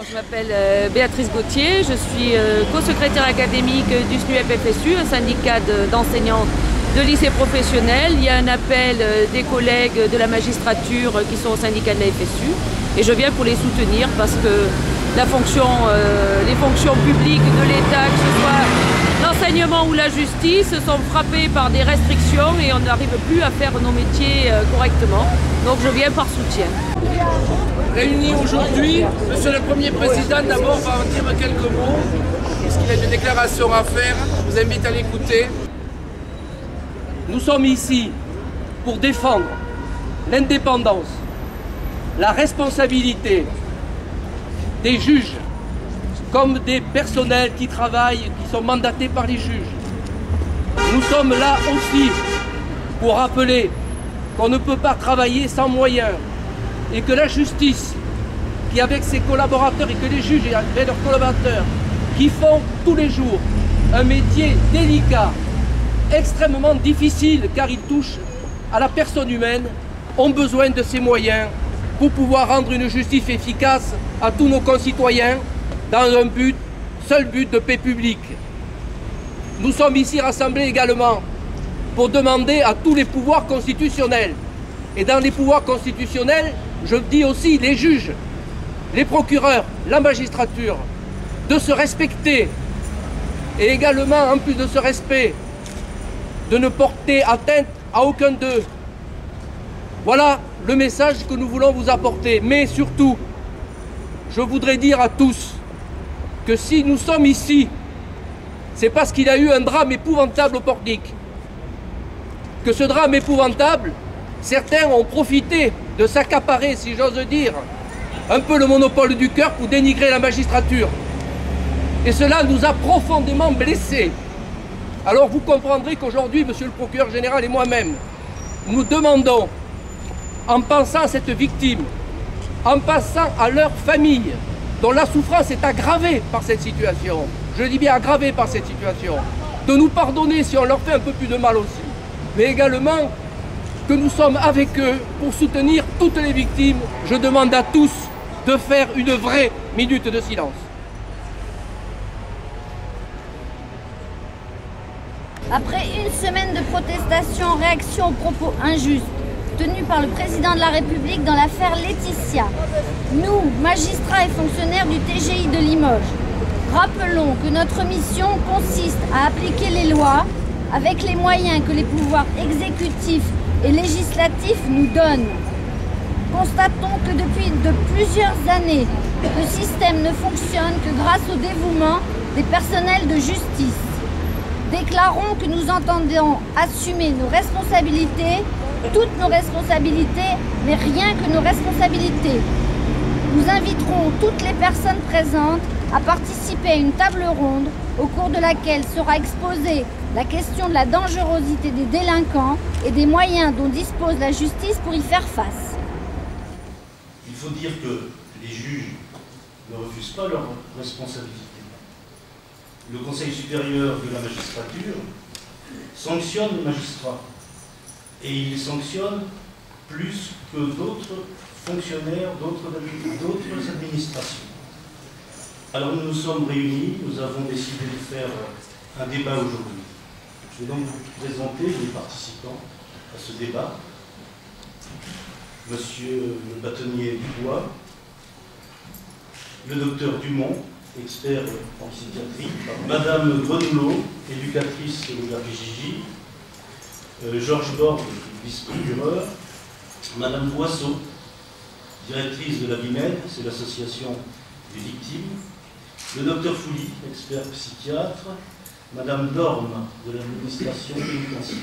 Je m'appelle Béatrice Gauthier, je suis co-secrétaire académique du SNUEP-FSU, un syndicat d'enseignants de lycée professionnel. Il y a un appel des collègues de la magistrature qui sont au syndicat de la FSU et je viens pour les soutenir parce que les fonctions publiques de l'État, que ce soit l'enseignement ou la justice, sont frappées par des restrictions et on n'arrive plus à faire nos métiers correctement. Donc je viens par soutien. Réunis aujourd'hui, Monsieur le Premier Président, d'abord va en dire quelques mots, puisqu'il a une déclaration à faire. Je vous invite à l'écouter. Nous sommes ici pour défendre l'indépendance, la responsabilité des juges, comme des personnels qui travaillent, qui sont mandatés par les juges. Nous sommes là aussi pour rappeler qu'on ne peut pas travailler sans moyens et que la justice, qui avec ses collaborateurs et que les juges avec leurs collaborateurs, qui font tous les jours un métier délicat, extrêmement difficile car il touche à la personne humaine, ont besoin de ces moyens pour pouvoir rendre une justice efficace à tous nos concitoyens dans un seul but de paix publique. Nous sommes ici rassemblés également pour demander à tous les pouvoirs constitutionnels, et dans les pouvoirs constitutionnels, je dis aussi les juges, les procureurs, la magistrature, de se respecter et également, en plus de ce respect, de ne porter atteinte à aucun d'eux. Voilà le message que nous voulons vous apporter. Mais surtout, je voudrais dire à tous que si nous sommes ici, c'est parce qu'il y a eu un drame épouvantable au Pornic. Que ce drame épouvantable, certains ont profité de s'accaparer, si j'ose dire, un peu le monopole du cœur pour dénigrer la magistrature. Et cela nous a profondément blessés. Alors vous comprendrez qu'aujourd'hui, Monsieur le procureur général et moi-même, nous demandons, en pensant à cette victime, en pensant à leur famille, dont la souffrance est aggravée par cette situation, je dis bien aggravée par cette situation, de nous pardonner si on leur fait un peu plus de mal aussi, mais également que nous sommes avec eux pour soutenir toutes les victimes. Je demande à tous de faire une vraie minute de silence. Après une semaine de protestation en réaction aux propos injustes tenus par le président de la République dans l'affaire Laetitia, nous, magistrats et fonctionnaires du TGI de Limoges, rappelons que notre mission consiste à appliquer les lois avec les moyens que les pouvoirs exécutifs et législatifs nous donnent. Constatons que depuis de plusieurs années, le système ne fonctionne que grâce au dévouement des personnels de justice. Déclarons que nous entendons assumer nos responsabilités, toutes nos responsabilités, mais rien que nos responsabilités. Nous inviterons toutes les personnes présentes à participer à une table ronde au cours de laquelle sera exposée la question de la dangerosité des délinquants et des moyens dont dispose la justice pour y faire face. Il faut dire que les juges ne refusent pas leurs responsabilités. Le Conseil supérieur de la magistrature sanctionne les magistrats et il sanctionne plus que d'autres fonctionnaires, d'autres administrations. Alors nous nous sommes réunis, nous avons décidé de faire un débat aujourd'hui. Je vais donc vous présenter les participants à ce débat. Monsieur le bâtonnier Dubois, le docteur Dumont, expert en psychiatrie, Madame Grenouleau, éducatrice de la PJJ, Georges Borg, vice-procureur, Madame Boisseau, directrice de la BIMED, c'est l'association des victimes, le docteur Fouly, expert psychiatre, Madame Dorme de l'administration pénitentiaire.